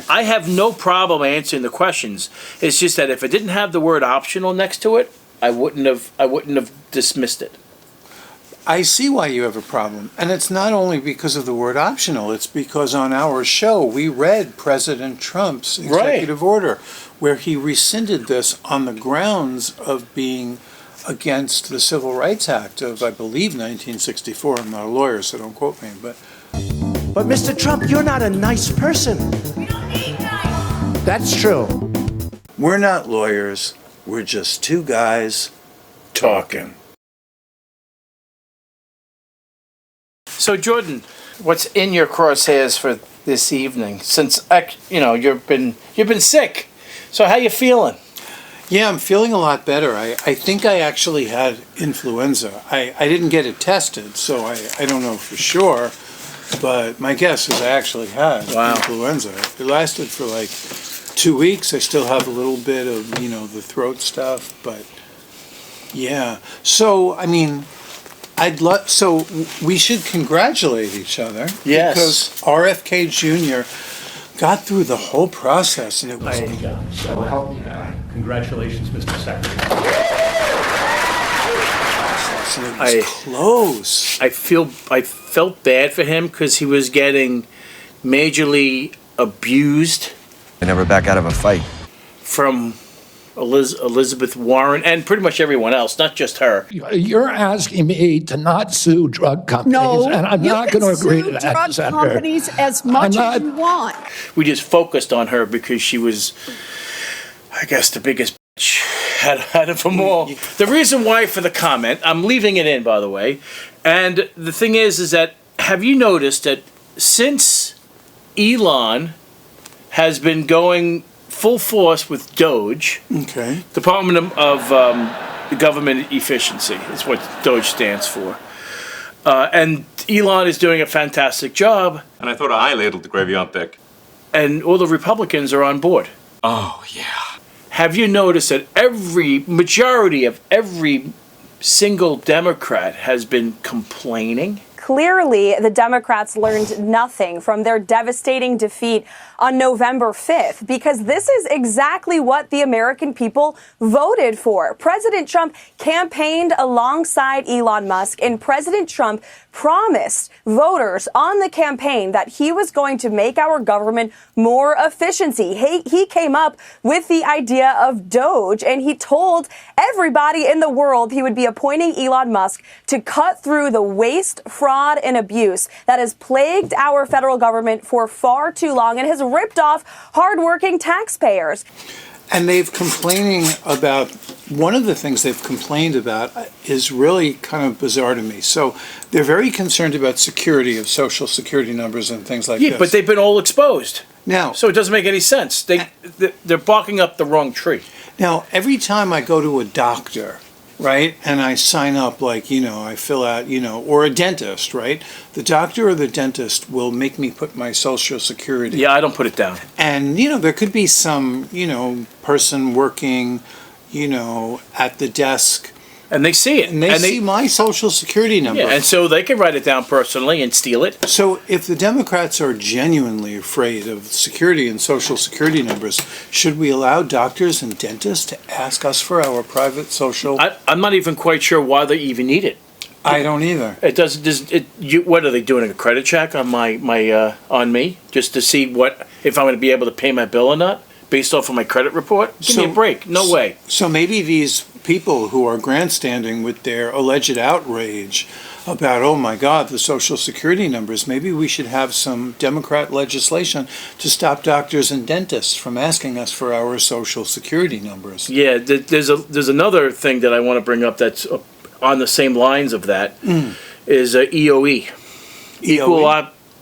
I have no problem answering the questions. It's just that if it didn't have the word optional next to it, I wouldn't have dismissed it. I see why you have a problem. And it's not only because of the word optional, it's because on our show, we read President Trump's executive order, where he rescinded this on the grounds of being against the Civil Rights Act of, I believe, 1964. I'm not a lawyer, so don't quote me, but Mr. Trump, you're not a nice person. We don't need nice. That's true. we're not lawyers. We're just two guys talking. So Jordan, what's in your crosshairs for this evening? Since you've been sick, so how you feeling? Yeah, I'm feeling a lot better. I think I actually had influenza. I didn't get it tested, so I don't know for sure, but my guess is I actually had influenza. It lasted for like 2 weeks. I still have a little bit of, the throat stuff, but yeah. So, I mean, so we should congratulate each other. Yes. Because RFK Jr. got through the whole process, and it was... There you go. So congratulations, Mr. Secretary. And it was close. I felt bad for him because he was getting majorly abused. I never back out of a fight. From Elizabeth Warren and pretty much everyone else, not just her. You're asking me to not sue drug companies, No, and I'm not going to agree to that, drug Senator. companies as much as you want. We just focused on her because she was, I guess, the biggest bitch out of them all. The reason why for the comment, I'm leaving it in, by the way, and the thing is that, have you noticed that since Elon has been going full force with DOGE, Department of Government Efficiency is what DOGE stands for. And Elon is doing a fantastic job. And I thought I ladled the gravy on thick. And all the Republicans are on board. Oh, yeah. Have you noticed that majority of every single Democrat has been complaining? Clearly, the Democrats learned nothing from their devastating defeat on November 5th, because this is exactly what the American people voted for. President Trump campaigned alongside Elon Musk, and President Trump promised voters on the campaign that he was going to make our government more efficiency. He came up with the idea of DOGE, and he told everybody in the world he would be appointing Elon Musk to cut through the waste, fraud, and abuse that has plagued our federal government for far too long and has ripped off hardworking taxpayers. And one of the things they've complained about is really kind of bizarre to me. So they're very concerned about security of social security numbers and things like this. Yeah, but they've been all exposed. Now, so it doesn't make any sense. They're barking up the wrong tree. Now, every time I go to a doctor, right, and I sign up, I fill out, or a dentist, right, the doctor or the dentist will make me put my social security. Yeah, I don't put it down. And, there could be some, person working, at the desk. And they see it. And they see my social security number. Yeah, and so they can write it down personally and steal it. So if the Democrats are genuinely afraid of security and social security numbers, should we allow doctors and dentists to ask us for our private social? I'm not even quite sure why they even need it. I don't either. It doesn't. What are they doing? A credit check on on me, just to see if I'm going to be able to pay my bill or not, based off of my credit report? Give me a break. No way. So maybe these people who are grandstanding with their alleged outrage about, oh my God, the social security numbers, maybe we should have some Democrat legislation to stop doctors and dentists from asking us for our social security numbers. Yeah, there's another thing that I want to bring up that's on the same lines of that, is EOE.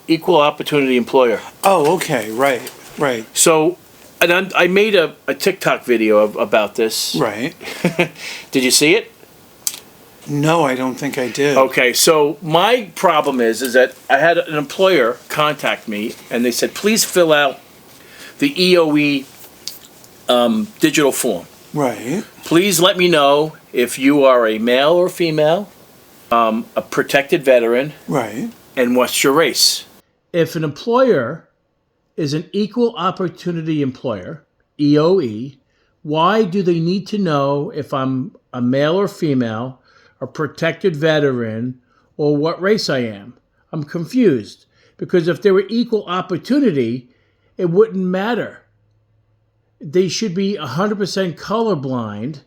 Equal Opportunity Employer. Oh, okay, right. So, and I made a TikTok video about this. Right. Did you see it? No, I don't think I did. Okay, so my problem is that I had an employer contact me, and they said, please fill out the EOE digital form. Right. Please let me know if you are a male or female, a protected veteran. Right. And what's your race. If an employer is an equal opportunity employer, EOE, why do they need to know if I'm a male or female, a protected veteran, or what race I am? I'm confused, because if they were equal opportunity, it wouldn't matter. They should be 100% colorblind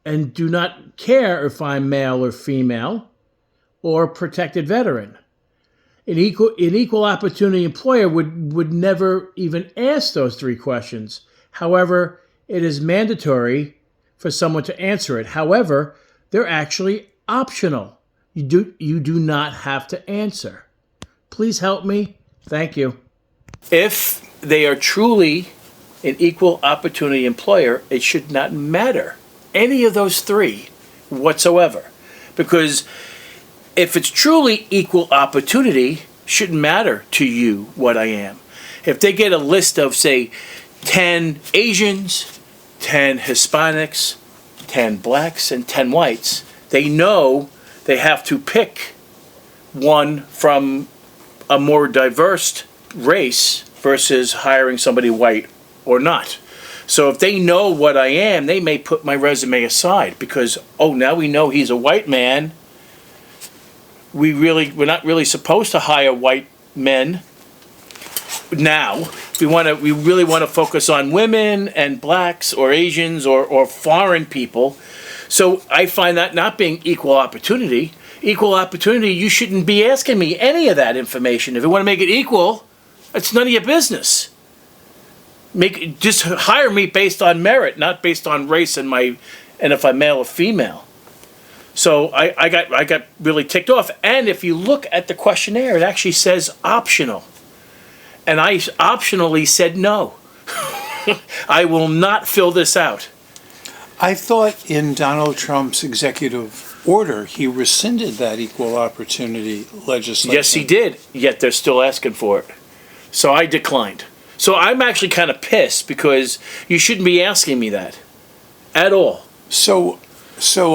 and do not care if I'm male or female or protected veteran. An equal opportunity employer would never even ask those three questions. However, it is mandatory for someone to answer it. However, they're actually optional. You do not have to answer. Please help me. Thank you. If they are truly an equal opportunity employer, it should not matter any of those three whatsoever. Because if it's truly equal opportunity, shouldn't matter to you what I am. If they get a list of, say, 10 Asians, 10 Hispanics, 10 blacks, and 10 whites, they know they have to pick one from a more diverse race versus hiring somebody white or not. So if they know what I am, they may put my resume aside because, oh, now we know he's a white man. We're not really supposed to hire white men now. We really want to focus on women and blacks or Asians or foreign people. So I find that not being equal opportunity. Equal opportunity, you shouldn't be asking me any of that information. If you want to make it equal, it's none of your business. Just hire me based on merit, not based on race and if I'm male or female. So I got really ticked off. And if you look at the questionnaire, it actually says optional. And I optionally said no. I will not fill this out. I thought in Donald Trump's executive order, he rescinded that equal opportunity legislation. Yes, he did, yet they're still asking for it. So I declined. So I'm actually kind of pissed because you shouldn't be asking me that at all. So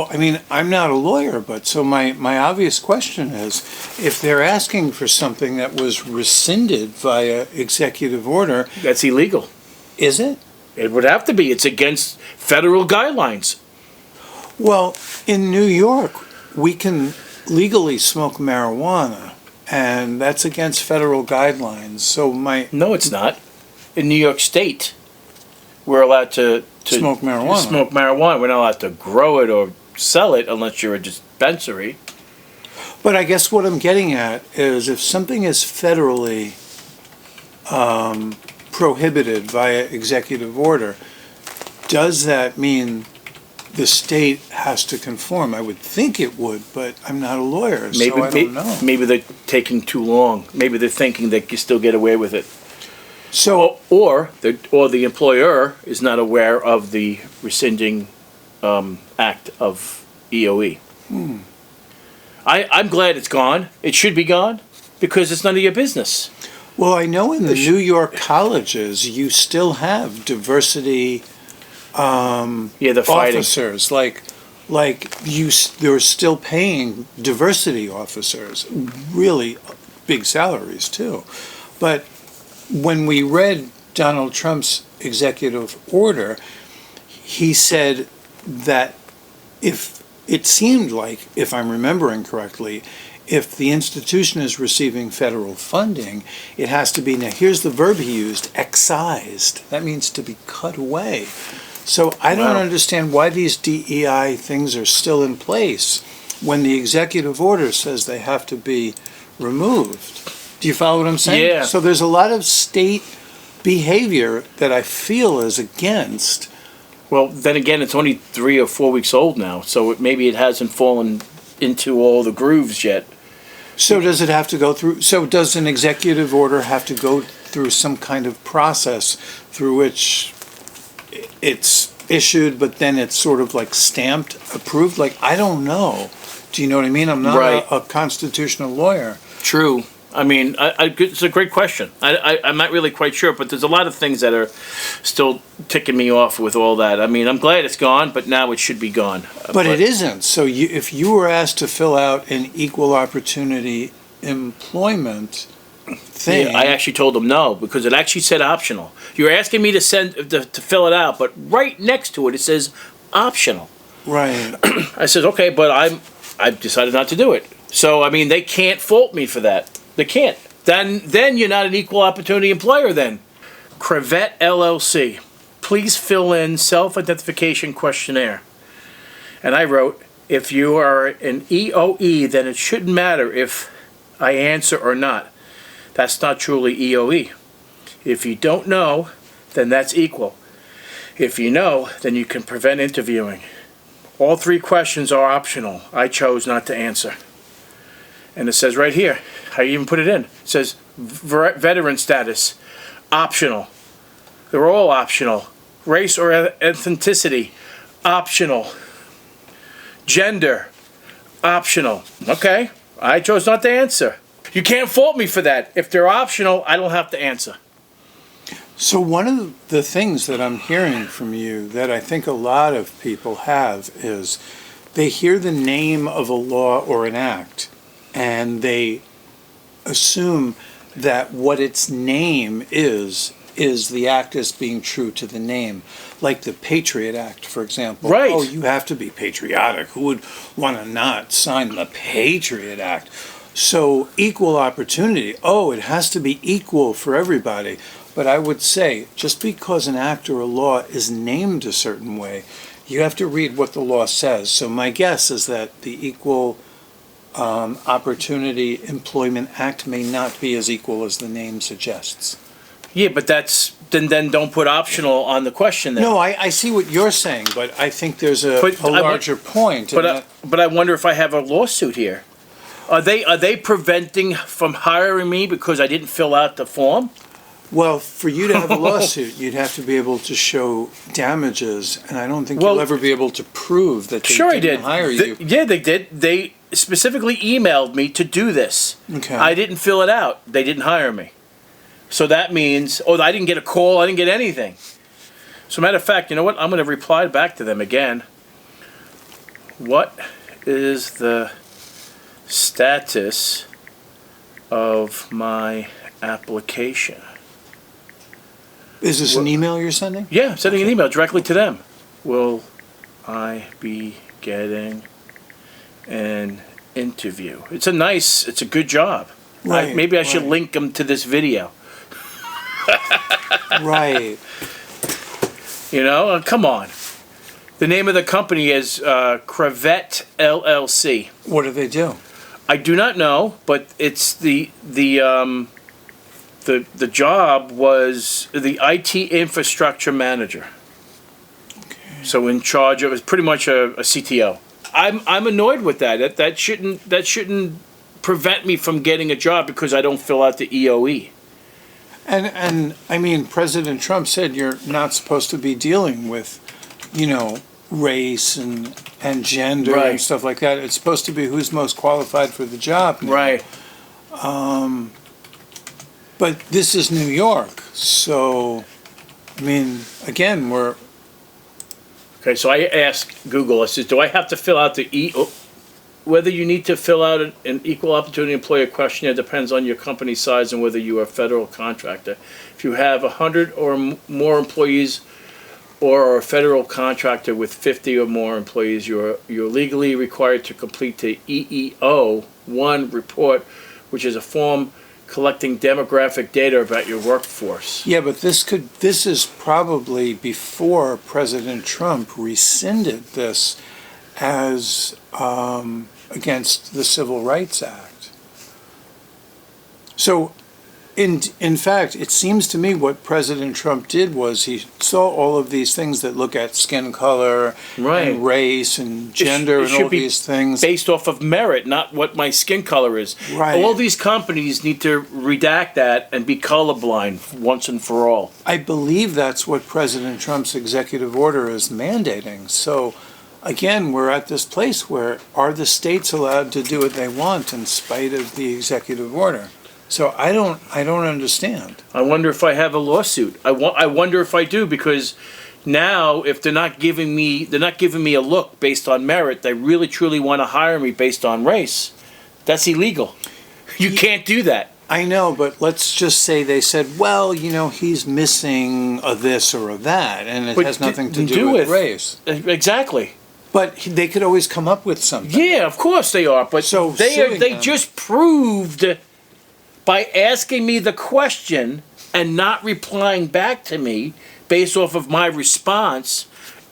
I mean, I'm not a lawyer, but so my obvious question is, if they're asking for something that was rescinded via executive order... That's illegal. Is it? It would have to be. It's against federal guidelines. Well, in New York, we can legally smoke marijuana, and that's against federal guidelines. So No, it's not. In New York State, we're allowed to smoke marijuana. Smoke marijuana. We're not allowed to grow it or sell it unless you're a dispensary. But I guess what I'm getting at is if something is federally prohibited via executive order, does that mean the state has to conform? I would think it would, but I'm not a lawyer, so I don't know. Maybe they're taking too long. Maybe they're thinking they can still get away with it. So, or the employer is not aware of the rescinding act of EOE. I'm glad it's gone. It should be gone because it's none of your business. Well, I know in the New York colleges you still have diversity they're fighting. officers. They're still paying diversity officers really big salaries too. But when we read Donald Trump's executive order, he said that if I'm remembering correctly, if the institution is receiving federal funding, it has to be, now here's the verb he used, excised. That means to be cut away. So I don't understand why these DEI things are still in place when the executive order says they have to be removed. Do you follow what I'm saying? Yeah. So there's a lot of state behavior that I feel is against. Well, then again, it's only 3 or 4 weeks old now, so maybe it hasn't fallen into all the grooves yet. So does it have to go through, so does an executive order have to go through some kind of process through which it's issued, but then it's sort of like stamped, approved? Like, I don't know. Do you know what I mean? I'm not a constitutional lawyer. True. I mean, it's a great question. I'm not really quite sure, but there's a lot of things that are still ticking me off with all that. I mean, I'm glad it's gone, but now it should be gone. But it isn't. So if you were asked to fill out an equal opportunity employment thing. Yeah, I actually told them no because it actually said optional. You're asking me to fill it out, but right next to it it says optional. Right. I said okay, but I've decided not to do it. So I mean, they can't fault me for that. They can't. Then you're not an equal opportunity employer. Then, Crevette LLC, please fill in self-identification questionnaire. And I wrote, if you are an EOE, then it shouldn't matter if I answer or not. That's not truly EOE. If you don't know, then that's equal. If you know, then you can prevent interviewing. All 3 questions are optional. I chose not to answer. And it says right here, I even put it in. It says veteran status, optional. They're all optional. Race or ethnicity, optional. Gender, optional. Okay, I chose not to answer. You can't fault me for that. If they're optional, I don't have to answer. So one of the things that I'm hearing from you that I think a lot of people have is they hear the name of a law or an act and they assume that what its name is the act as being true to the name. Like the Patriot Act, for example. Right. Oh, you have to be patriotic. Who would want to not sign the Patriot Act? So equal opportunity. Oh, it has to be equal for everybody. But I would say, just because an act or a law is named a certain way, you have to read what the law says. So my guess is that the Equal Opportunity Employment Act may not be as equal as the name suggests. Yeah, but then don't put optional on the question then. No, I see what you're saying, but I think there's a larger point. But I wonder if I have a lawsuit here. Are they preventing from hiring me because I didn't fill out the form? Well, for you to have a lawsuit, you'd have to be able to show damages, and I don't think you'll ever be able to prove that they didn't hire you. Yeah, they did. They specifically emailed me to do this. Okay. I didn't fill it out. They didn't hire me. So that means, I didn't get a call. I didn't get anything. So matter of fact, you know what? I'm going to reply back to them again. What is the status of my application? Is this an email you're sending? Yeah, I'm sending an email directly to them. Will I be getting an interview? It's a good job. Right, Maybe I should link them to this video. Right. You know, come on. The name of the company is Crevette LLC. What do they do? I do not know, but it's the job was the IT infrastructure manager. Okay. So in charge of, it's pretty much a CTO. I'm annoyed with that. That shouldn't prevent me from getting a job because I don't fill out the EOE. And I mean, President Trump said you're not supposed to be dealing with, race and gender and stuff like that. It's supposed to be who's most qualified for the job now. Right. But this is New York, so, I mean, again, Okay, so I asked Google, I said, do I have to fill out whether you need to fill out an equal opportunity employer questionnaire depends on your company size and whether you are a federal contractor. If you have 100 or more employees or are a federal contractor with 50 or more employees, you're legally required to complete the EEO-1 report, which is a form collecting demographic data about your workforce. Yeah, but this is probably before President Trump rescinded this as against the Civil Rights Act. So, in fact, it seems to me what President Trump did was he saw all of these things that look at skin color and race and gender and all these things. Based off of merit, not what my skin color is. Right. All these companies need to redact that and be colorblind once and for all. I believe that's what President Trump's executive order is mandating. So, again, we're at this place where are the states allowed to do what they want in spite of the executive order? So I don't understand. I wonder if I have a lawsuit. I wonder if I do, because now if they're not giving me a look based on merit, they really truly want to hire me based on race. That's illegal. You can't do that. I know, but let's just say they said, well, he's missing a this or a that, and it But has nothing to do with race. Exactly. But they could always come up with something. Yeah, of course they are. But So they them- just proved by asking me the question and not replying back to me based off of my response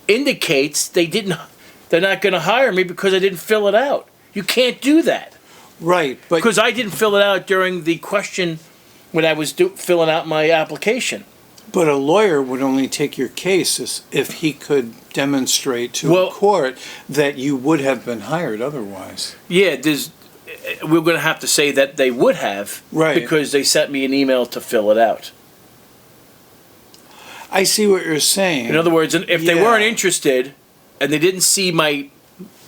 indicates they're not going to hire me because I didn't fill it out. You can't do that. Right, but Because I didn't fill it out during the question when I was filling out my application. But a lawyer would only take your case if he could demonstrate to a court that you would have been hired otherwise. Yeah, we're going to have to say that they would have, Right. because they sent me an email to fill it out. I see what you're saying. In other words, if they weren't interested and they didn't see my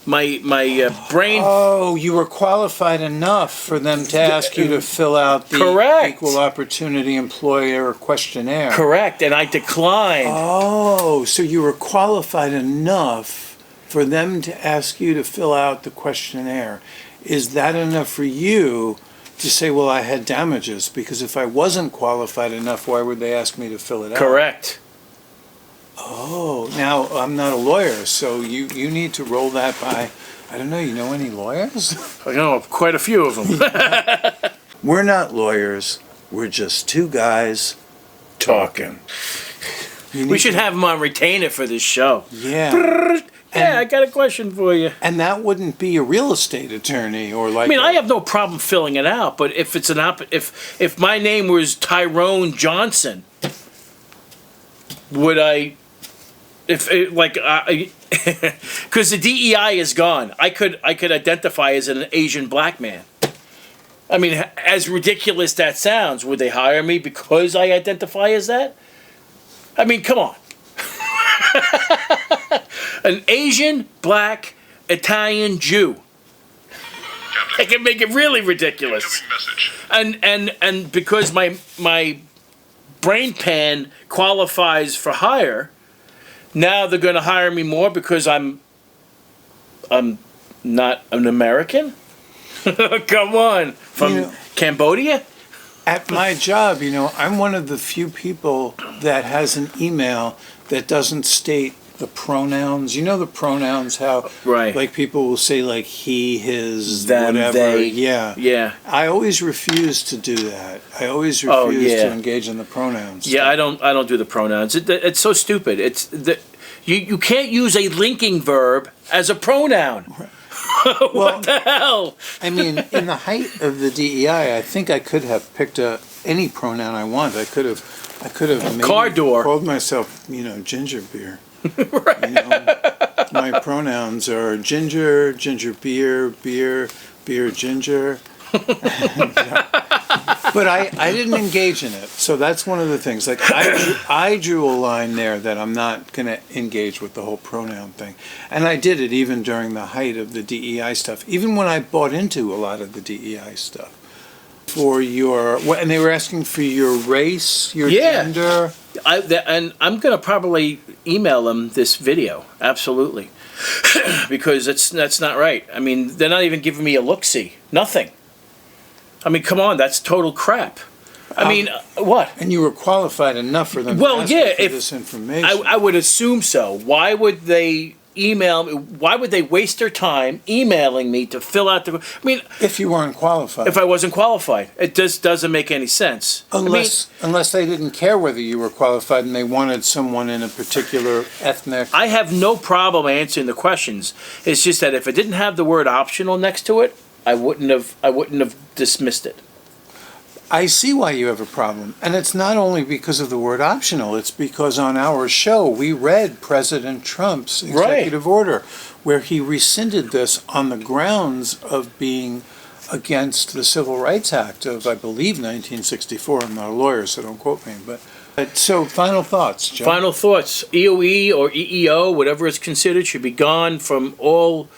brain. Oh, you were qualified enough for them to ask you to fill out the Correct. Equal Opportunity Employer questionnaire. Correct, and I declined. Oh, so you were qualified enough for them to ask you to fill out the questionnaire. Is that enough for you to say, well, I had damages? Because if I wasn't qualified enough, why would they ask me to fill it out? Correct. Oh, now I'm not a lawyer, so you need to roll that by. I don't know, you know any lawyers? I know quite a few of them. We're not lawyers, we're just two guys talking. We should have them on retainer for this show. Yeah. Yeah, I got a question for you. And that wouldn't be a real estate attorney or like. I mean, I have no problem filling it out, but if it's if my name was Tyrone Johnson, would I? If it, like, because the DEI is gone, I could identify as an Asian black man. I mean, as ridiculous that sounds, would they hire me because I identify as that? I mean, come on. An Asian, black, Italian, Jew. I can make it really ridiculous. And because my brain pan qualifies for hire, now they're going to hire me more because I'm not an American? Come on. From Cambodia? At my job, I'm one of the few people that has an email that doesn't state the pronouns. You know the pronouns, how Right. like people will say like he, his, Them, whatever. they. Yeah. Yeah. I always refuse to do that. I always refuse yeah. to engage in the pronouns. Yeah, I don't do the pronouns. It's so stupid. You can't use a linking verb as a pronoun. What the hell? I mean, in the height of the DEI, I think I could have picked any pronoun I want. I could have maybe Car door. called myself, ginger beer. My pronouns are ginger, ginger beer, beer, beer, ginger. But I didn't engage in it. So that's one of the things. Like I drew a line there that I'm not going to engage with the whole pronoun thing. And I did it even during the height of the DEI stuff. Even when I bought into a lot of the DEI stuff. And they were asking for your race, your gender. And I'm going to probably email them this video. Absolutely. Because that's not right. I mean, they're not even giving me a look-see. Nothing. I mean, come on, that's total crap. I mean, what? And you were qualified enough for them to ask you for this information. I would assume so. Why would they email me? Why would they waste their time emailing me to fill out the... I mean... If you weren't qualified. If I wasn't qualified. It just doesn't make any sense. Unless they didn't care whether you were qualified and they wanted someone in a particular ethnic... I have no problem answering the questions. It's just that if it didn't have the word optional next to it, I wouldn't have dismissed it. I see why you have a problem. And it's not only because of the word optional, it's because on our show we read President Trump's executive order where he rescinded this on the grounds of being against the Civil Rights Act of, I believe, 1964. I'm not a lawyer, so don't quote me. But so final thoughts, Joe. Final thoughts. EOE or EEO, whatever it's considered, should be gone from all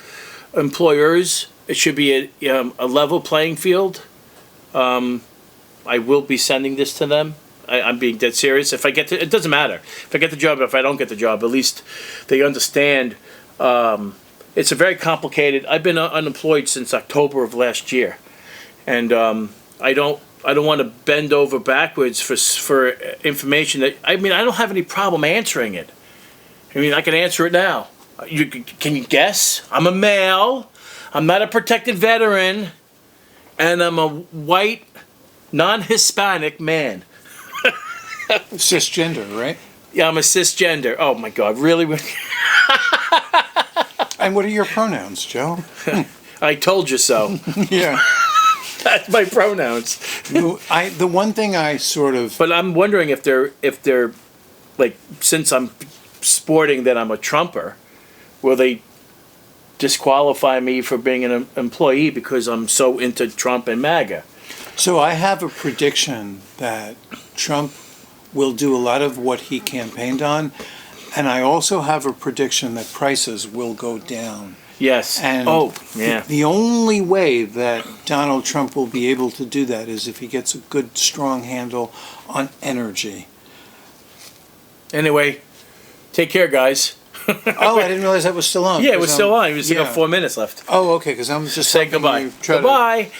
employers. It should be a level playing field. I will be sending this to them. I'm being dead serious. If I get it doesn't matter. If I get the job, if I don't get the job, at least they understand. It's a very complicated. I've been unemployed since October of last year, and I don't I don't want to bend over backwards for information that, I mean, I don't have any problem answering it. I mean, I can answer it now. Can you guess? I'm a male. I'm not a protected veteran. And I'm a white, non-Hispanic man. Cisgender, right? Yeah, I'm a cisgender. Oh my God, really? And what are your pronouns, Joe? I told you so. Yeah. That's my pronouns. The one thing I sort of... But I'm wondering if they're like, since I'm sporting that I'm a Trumper, will they disqualify me for being an employee because I'm so into Trump and MAGA? So I have a prediction that Trump will do a lot of what he campaigned on, and I also have a prediction that prices will go down. Yes. And the only way that Donald Trump will be able to do that is if he gets a good, strong handle on energy. Anyway, take care, guys. Oh, I didn't realize that was still on. Yeah, it was still on. We still got 4 minutes left. Oh, okay, because I'm just say goodbye. Goodbye.